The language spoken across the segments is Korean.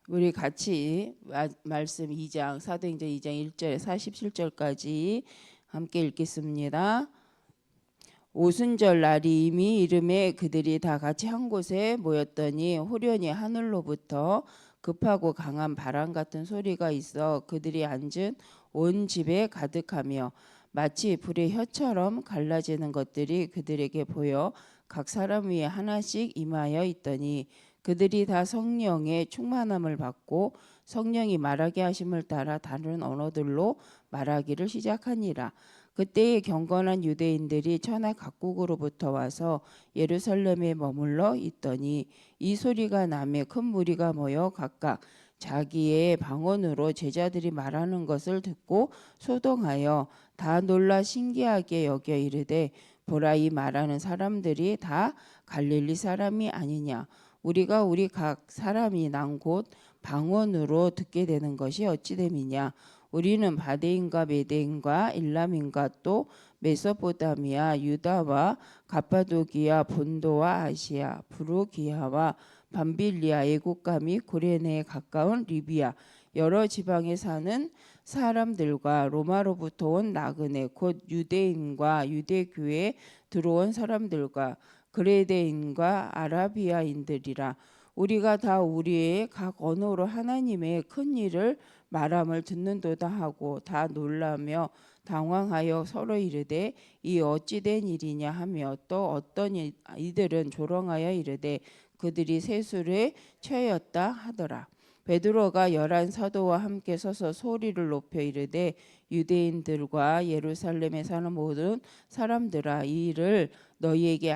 우리 같이 말씀 2장 사도행전 2장 1절에 47절까지 함께 읽겠습니다. 오순절 날이 이미 이름에 그들이 다 같이 한 곳에 모였더니 호련히 하늘로부터 급하고 강한 바람 같은 소리가 있어 그들이 앉은 온 집에 가득하며 마치 불의 혀처럼 갈라지는 것들이 그들에게 보여 각 사람 위에 하나씩 임하여 있더니 그들이 다 성령의 충만함을 받고 성령이 말하게 하심을 따라 다른 언어들로 말하기를 시작하니라. 그때에 경건한 유대인들이 천하 각국으로부터 와서 예루살렘에 머물러 있더니 이 소리가 나매 큰 무리가 모여 각각 자기의 방언으로 제자들이 말하는 것을 듣고 소동하여 다 놀라 신기하게 여겨 이르되 보라, 이 말하는 사람들이 다 갈릴리 사람이 아니냐. 우리가 우리 각 사람이 난 곳 방언으로 듣게 되는 것이 어찌 됨이냐. 우리는 바데인과 메데인과 일람인과 또 메소포타미아, 유다와 갑바도기아, 본도와 아시아, 부르기아와 밤빌리아, 애국가 및 고레네에 가까운 리비아 여러 지방에 사는 사람들과 로마로부터 온 나그네 곧 유대인과 유대교에 들어온 사람들과 그레데인과 아라비아인들이라. 우리가 다 우리의 각 언어로 하나님의 큰 일을 말함을 듣는도다 하고 다 놀라며 당황하여 서로 이르되 이 어찌 된 일이냐 하며 또 어떤 이들은 조롱하여 이르되 그들이 세술에 처하였다 하더라. 베드로가 11 사도와 함께 서서 소리를 높여 이르되 유대인들과 예루살렘에 사는 모든 사람들아, 이 일을 너희에게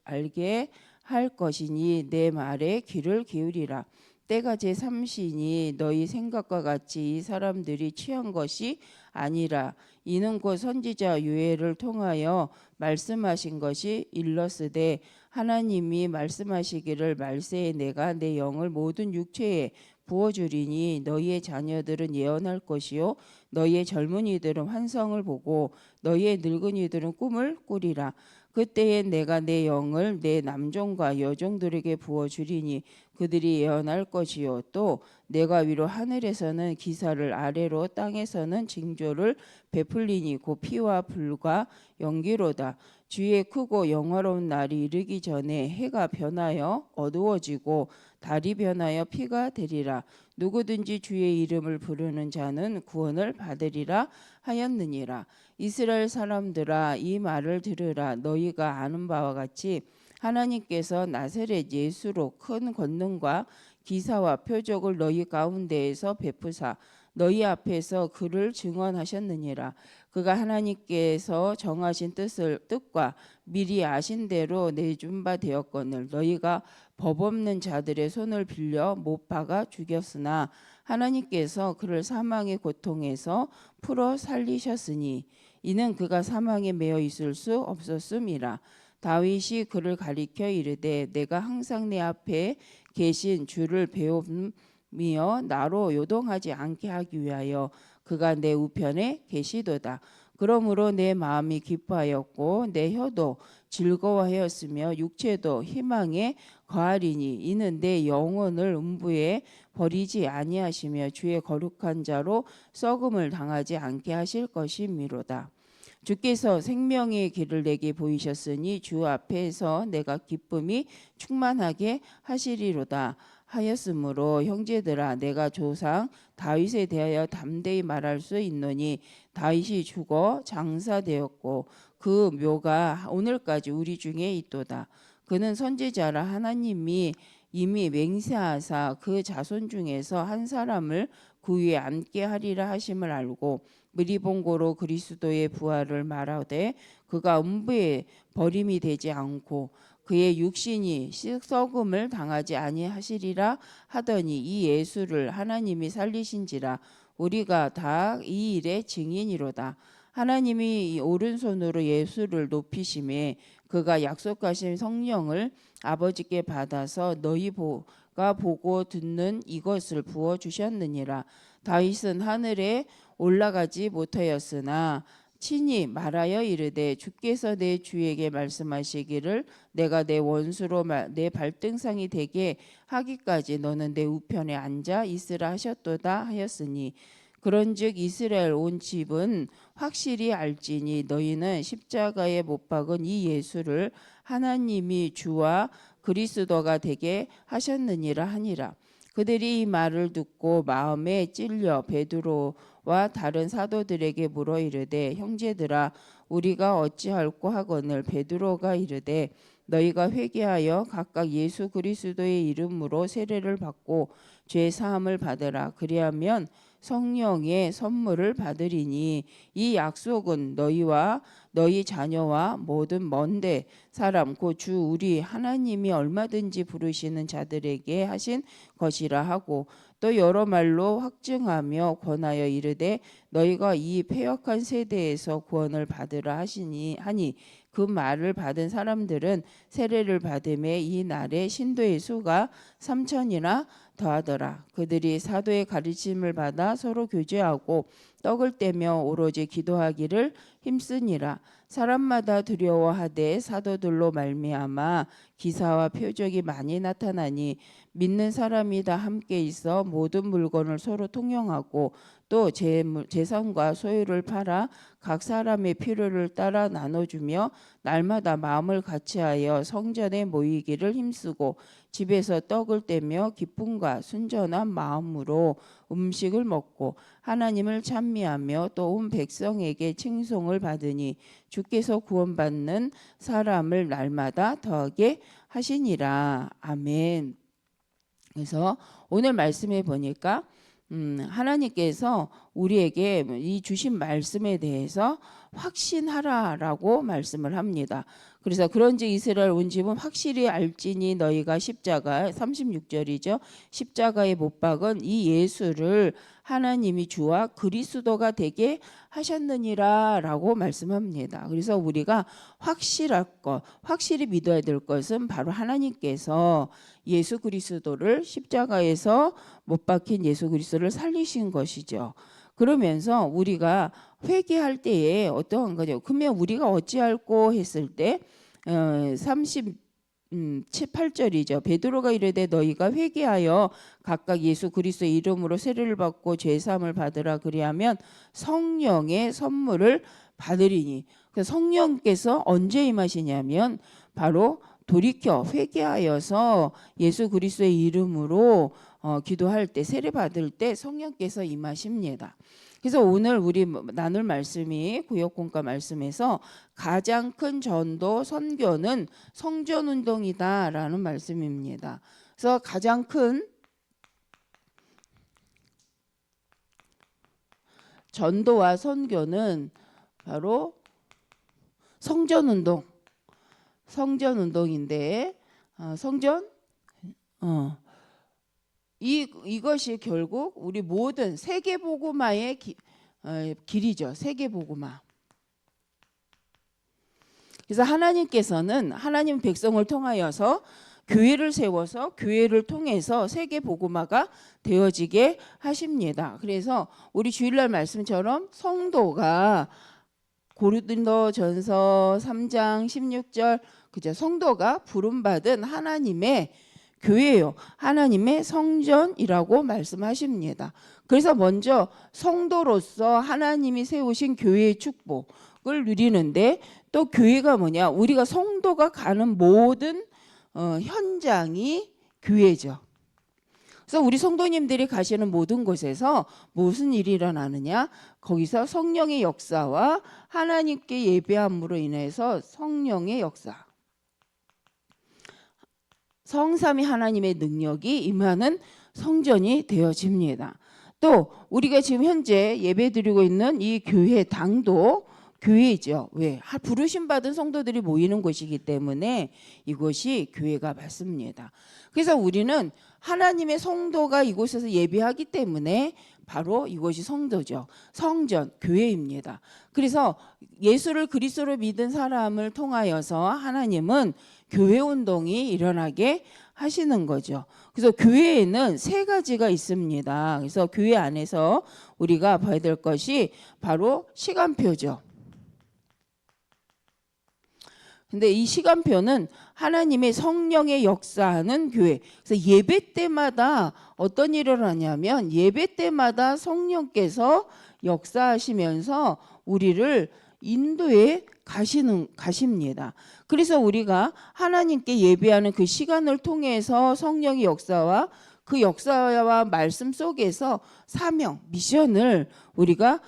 알게 할 것이니 내 말에 귀를 기울이라. 때가 제3시니 너희 생각과 같이 이 사람들이 취한 것이 아니라 이는 곧 선지자 요엘을 통하여 말씀하신 것이 일렀으되 하나님이 말씀하시기를 말세에 내가 내 영을 모든 육체에 부어주리니 너희의 자녀들은 예언할 것이요 너희의 젊은이들은 환상을 보고 너희의 늙은이들은 꿈을 꾸리라. 그때엔 내가 내 영을 내 남종과 여종들에게 부어주리니 그들이 예언할 것이요 또 내가 위로 하늘에서는 기사를 아래로 땅에서는 징조를 베풀리니 곧 피와 불과 연기로다. 주의 크고 영화로운 날이 이르기 전에 해가 변하여 어두워지고 달이 변하여 피가 되리라. 누구든지 주의 이름을 부르는 자는 구원을 받으리라 하였느니라. 이스라엘 사람들아, 이 말을 들으라. 너희가 아는 바와 같이 하나님께서 나사렛 예수로 큰 권능과 기사와 표적을 너희 가운데에서 베푸사 너희 앞에서 그를 증언하셨느니라. 그가 하나님께서 정하신 뜻과 미리 아신 대로 내준 바 되었거늘 너희가 법 없는 자들의 손을 빌려 못 박아 죽였으나 하나님께서 그를 사망의 고통에서 풀어 살리셨으니 이는 그가 사망에 매여 있을 수 없었음이라. 다윗이 그를 가리켜 이르되 내가 항상 내 앞에 계신 주를 배우며 나로 요동하지 않게 하기 위하여 그가 내 우편에 계시도다. 그러므로 내 마음이 기뻐하였고 내 혀도 즐거워하였으며 육체도 희망에 거하리니 이는 내 영혼을 음부에 버리지 아니하시며 주의 거룩한 자로 썩음을 당하지 않게 하실 것이미로다. 주께서 생명의 길을 내게 보이셨으니 주 앞에서 내가 기쁨이 충만하게 하시리로다 하였으므로 형제들아, 내가 조상 다윗에 대하여 담대히 말할 수 있노니 다윗이 죽어 장사되었고 그 묘가 오늘까지 우리 중에 있도다. 그는 선지자라 하나님이 이미 맹세하사 그 자손 중에서 한 사람을 그 위에 앉게 하리라 하심을 알고 미리 본 고로 그리스도의 부활을 말하되 그가 음부에 버림이 되지 않고 그의 육신이 썩음을 당하지 아니하시리라 하더니 이 예수를 하나님이 살리신지라. 우리가 다 이 일의 증인이로다. 하나님이 오른손으로 예수를 높이심에 그가 약속하신 성령을 아버지께 받아서 너희가 보고 듣는 이것을 부어 주셨느니라. 다윗은 하늘에 올라가지 못하였으나 친히 말하여 이르되 주께서 내 주에게 말씀하시기를 내가 내 원수로 내 발등상이 되게 하기까지 너는 내 우편에 앉아 있으라 하셨도다 하였으니 그런즉 이스라엘 온 집은 확실히 알지니 너희는 십자가에 못 박은 이 예수를 하나님이 주와 그리스도가 되게 하셨느니라 하니라. 그들이 이 말을 듣고 마음에 찔려 베드로와 다른 사도들에게 물어 이르되 형제들아 우리가 어찌할꼬 하거늘 베드로가 이르되 너희가 회개하여 각각 예수 그리스도의 이름으로 세례를 받고 죄 사함을 받으라. 그리하면 성령의 선물을 받으리니 이 약속은 너희와 너희 자녀와 모든 먼데 사람 곧 주 우리 하나님이 얼마든지 부르시는 자들에게 하신 것이라 하고 또 여러 말로 확증하며 권하여 이르되 너희가 이 패역한 세대에서 구원을 받으라 하니 그 말을 받은 사람들은 세례를 받음에 이 날에 신도의 수가 3,000이나 더하더라. 그들이 사도의 가르침을 받아 서로 교제하고 떡을 떼며 오로지 기도하기를 힘쓰니라. 사람마다 두려워하되 사도들로 말미암아 기사와 표적이 많이 나타나니 믿는 사람이 다 함께 있어 모든 물건을 서로 통용하고 또 재산과 소유를 팔아 각 사람의 필요를 따라 나눠주며 날마다 마음을 같이하여 성전에 모이기를 힘쓰고 집에서 떡을 떼며 기쁨과 순전한 마음으로 음식을 먹고 하나님을 찬미하며 또 온 백성에게 칭송을 받으니 주께서 구원받는 사람을 날마다 더하게 하시니라. 아멘. 그래서 오늘 말씀에 보니까 하나님께서 우리에게 이 주신 말씀에 대해서 확신하라라고 말씀을 합니다. 그래서 그런즉 이스라엘 온 집은 확실히 알지니 너희가 십자가 36절이죠. 십자가에 못 박은 이 예수를 하나님이 주와 그리스도가 되게 하셨느니라라고 말씀합니다. 그래서 우리가 확실할 것, 확실히 믿어야 될 것은 바로 하나님께서 예수 그리스도를 십자가에서 못 박힌 예수 그리스도를 살리신 것이죠. 그러면서 우리가 회개할 때에 어떠한 거죠? 그러면 우리가 어찌할꼬 했을 때 38절이죠. 베드로가 이르되 너희가 회개하여 각각 예수 그리스도의 이름으로 세례를 받고 죄 사함을 받으라. 그리하면 성령의 선물을 받으리니. 그래서 성령께서 언제 임하시냐면 바로 돌이켜 회개하여서 예수 그리스도의 이름으로 기도할 때 세례 받을 때 성령께서 임하십니다. 그래서 오늘 우리 나눌 말씀이 구역공과 말씀에서 가장 큰 전도 선교는 성전운동이다라는 말씀입니다. 그래서 가장 큰 전도와 선교는 바로 성전운동인데 이것이 결국 우리 모든 세계복음화의 길이죠. 세계복음화. 그래서 하나님께서는 하나님 백성을 통하여서 교회를 세워서 교회를 통해서 세계복음화가 되어지게 하십니다. 그래서 우리 주일날 말씀처럼 성도가 고린도전서 3장 16절 그죠? 성도가 부름받은 하나님의 교회요. 하나님의 성전이라고 말씀하십니다. 그래서 먼저 성도로서 하나님이 세우신 교회의 축복을 누리는데 또 교회가 뭐냐? 우리가 성도가 가는 모든 현장이 교회죠. 그래서 우리 성도님들이 가시는 모든 곳에서 무슨 일이 일어나느냐? 거기서 성령의 역사와 하나님께 예배함으로 인해서 성령의 역사. 성삼위 하나님의 능력이 임하는 성전이 되어집니다. 또 우리가 지금 현재 예배드리고 있는 이 교회 당도 교회죠. 왜? 부르심 받은 성도들이 모이는 곳이기 때문에 이곳이 교회가 맞습니다. 그래서 우리는 하나님의 성도가 이곳에서 예배하기 때문에 바로 이곳이 성도죠. 성전, 교회입니다. 그래서 예수를 그리스도로 믿은 사람을 통하여서 하나님은 교회 운동이 일어나게 하시는 거죠. 그래서 교회에는 세 가지가 있습니다. 그래서 교회 안에서 우리가 봐야 될 것이 바로 시간표죠. 근데 이 시간표는 하나님의 성령의 역사하는 교회. 그래서 예배 때마다 어떤 일을 하냐면 예배 때마다 성령께서 역사하시면서 우리를 인도해 가십니다. 그래서 우리가 하나님께 예배하는 그 시간을 통해서 성령의 역사와 그 역사와 말씀 속에서 사명, 미션을 우리가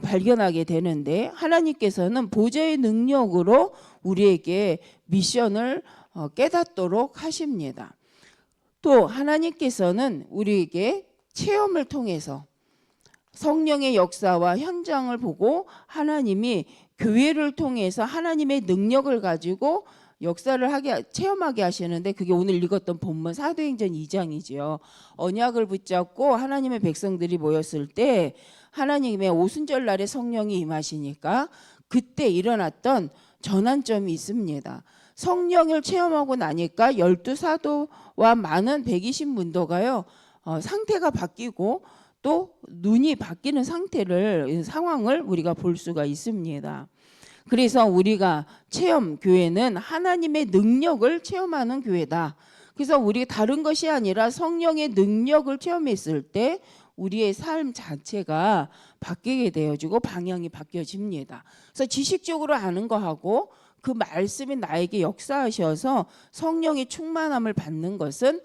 발견하게 되는데 하나님께서는 보좌의 능력으로 우리에게 미션을 깨닫도록 하십니다. 또 하나님께서는 우리에게 체험을 통해서 성령의 역사와 현장을 보고 하나님이 교회를 통해서 하나님의 능력을 가지고 역사를 체험하게 하시는데 그게 오늘 읽었던 본문 사도행전 2장이지요. 언약을 붙잡고 하나님의 백성들이 모였을 때 하나님의 오순절 날에 성령이 임하시니까 그때 일어났던 전환점이 있습니다. 성령을 체험하고 나니까 12사도와 많은 120문도가요. 상태가 바뀌고 또 눈이 바뀌는 상황을 우리가 볼 수가 있습니다. 그래서 우리가 체험 교회는 하나님의 능력을 체험하는 교회다. 그래서 우리 다른 것이 아니라 성령의 능력을 체험했을 때 우리의 삶 자체가 바뀌게 되어지고 방향이 바뀌어집니다. 그래서 지식적으로 아는 거하고 그 말씀이 나에게 역사하셔서 성령의 충만함을 받는 것은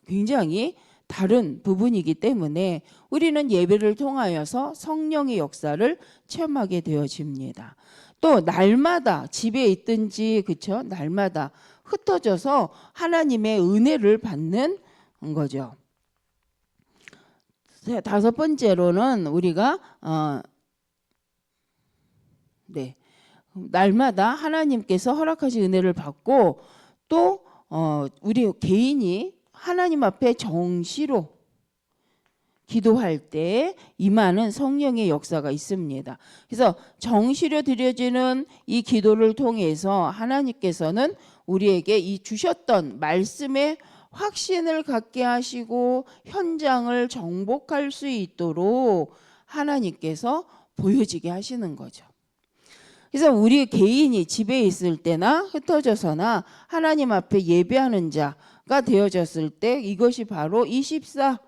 굉장히 다른 부분이기 때문에 우리는 예배를 통하여서 성령의 역사를 체험하게 되어집니다. 또 날마다 집에 있든지 그쵸? 날마다 흩어져서 하나님의 은혜를 받는 거죠. 다섯 번째로는 우리가 날마다 하나님께서 허락하신 은혜를 받고 또 우리 개인이 하나님 앞에 정시로 기도할 때 임하는 성령의 역사가 있습니다. 그래서 정시로 드려지는 이 기도를 통해서 하나님께서는 우리에게 이 주셨던 말씀의 확신을 갖게 하시고 현장을 정복할 수 있도록 하나님께서 보여지게 하시는 거죠. 그래서 우리 개인이 집에 있을 때나 흩어져서나 하나님 앞에 예배하는 자가 되어졌을 때 이것이 바로 24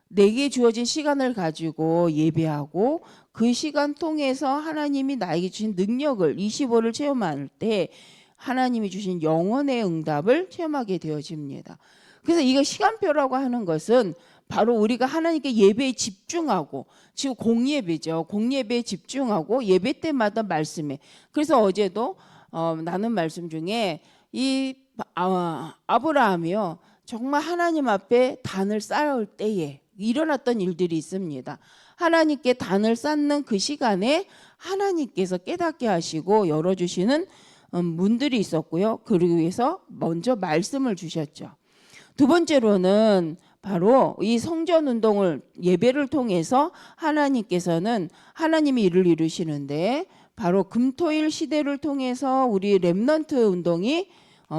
내게 주어진 시간을 가지고 예배하고 그 시간 통해서 하나님이 나에게 주신 능력을 25를 체험할 때 하나님이 주신 영원의 응답을 체험하게 되어집니다. 그래서 이거 시간표라고 하는 것은 바로 우리가 하나님께 예배에 집중하고 지금 공예배죠. 공예배에 집중하고 예배 때마다 말씀에. 그래서 어제도 나눈 말씀 중에 이 아브라함이요. 정말 하나님 앞에 단을 쌓을 때에 일어났던 일들이 있습니다. 하나님께 단을 쌓는 그 시간에 하나님께서 깨닫게 하시고 열어주시는 문들이 있었고요. 그러기 위해서 먼저 말씀을 주셨죠. 두 번째로는 바로 이 성전 운동을 예배를 통해서 하나님께서는 하나님이 일을 이루시는데 바로 금토일 시대를 통해서 우리 렘넌트 운동이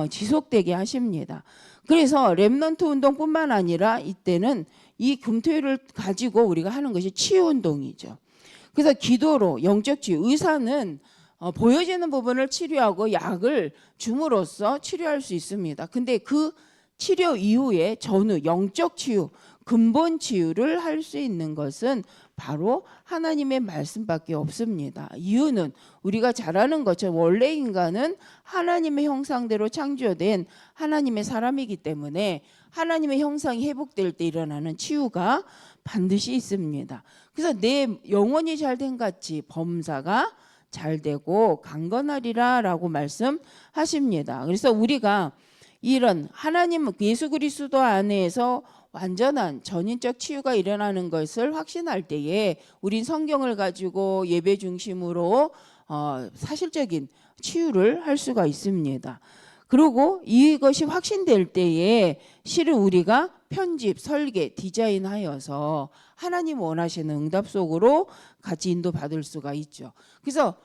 지속되게 하십니다. 그래서 렘넌트 운동뿐만 아니라 이때는 이 금토일을 가지고 우리가 하는 것이 치유 운동이죠. 그래서 기도로 영적 치유, 의사는 보여지는 부분을 치료하고 약을 줌으로써 치료할 수 있습니다. 근데 그 치료 이후에 전후 영적 치유, 근본 치유를 할 수 있는 것은 바로 하나님의 말씀밖에 없습니다. 이유는 우리가 잘 아는 것처럼 원래 인간은 하나님의 형상대로 창조된 하나님의 사람이기 때문에 하나님의 형상이 회복될 때 일어나는 치유가 반드시 있습니다. 그래서 내 영혼이 잘된 같이 범사가 잘 되고 강건하리라 라고 말씀하십니다. 그래서 우리가 이런 하나님 예수 그리스도 안에서 완전한 전인적 치유가 일어나는 것을 확신할 때에 우린 성경을 가지고 예배 중심으로 사실적인 치유를 할 수가 있습니다. 그리고 이것이 확신될 때에 실은 우리가 편집, 설계, 디자인하여서 하나님 원하시는 응답 속으로 같이 인도받을 수가 있죠. 그래서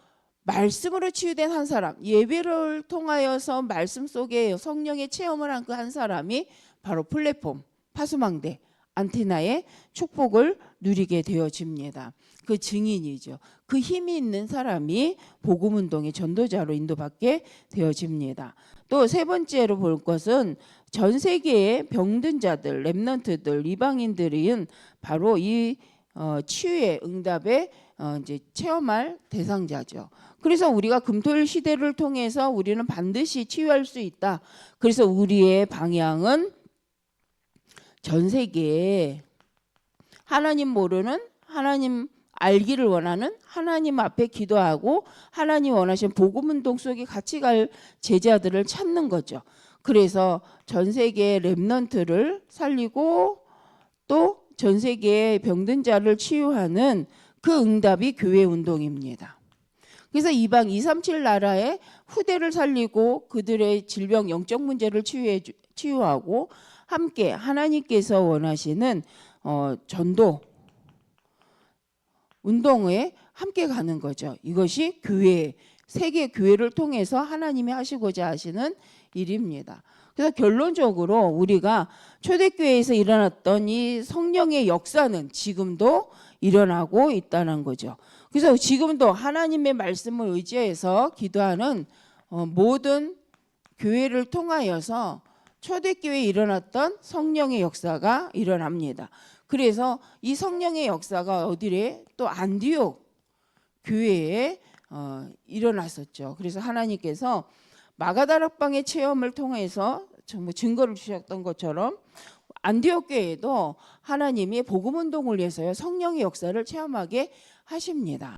말씀으로 치유된 한 사람, 예배를 통하여서 말씀 속에 성령의 체험을 한 그 한 사람이 바로 플랫폼, 파수망대, 안티나의 축복을 누리게 되어집니다. 그 증인이죠. 그 힘이 있는 사람이 복음운동의 전도자로 인도받게 되어집니다. 또 세 번째로 볼 것은 전 세계의 병든 자들, 렘넌트들, 이방인들은 바로 이 치유의 응답에 이제 체험할 대상자죠. 그래서 우리가 금토일 시대를 통해서 우리는 반드시 치유할 수 있다. 그래서 우리의 방향은 전 세계에 하나님 모르는, 하나님 알기를 원하는, 하나님 앞에 기도하고 하나님 원하시는 복음운동 속에 같이 갈 제자들을 찾는 거죠. 그래서 전 세계의 렘넌트를 살리고 또 전 세계의 병든 자를 치유하는 그 응답이 교회 운동입니다. 그래서 이방 237 나라의 후대를 살리고 그들의 질병 영적 문제를 치유하고 함께 하나님께서 원하시는 전도 운동에 함께 가는 거죠. 이것이 교회, 세계 교회를 통해서 하나님이 하시고자 하시는 일입니다. 그래서 결론적으로 우리가 초대교회에서 일어났던 이 성령의 역사는 지금도 일어나고 있다는 거죠. 그래서 지금도 하나님의 말씀을 의지해서 기도하는 모든 교회를 통하여서 초대교회에 일어났던 성령의 역사가 일어납니다. 그래서 이 성령의 역사가 어디래? 또 안디옥 교회에 일어났었죠. 그래서 하나님께서 마가다락방의 체험을 통해서 정말 증거를 주셨던 것처럼 안디옥 교회에도 하나님이 복음운동을 위해서요 성령의 역사를 체험하게 하십니다.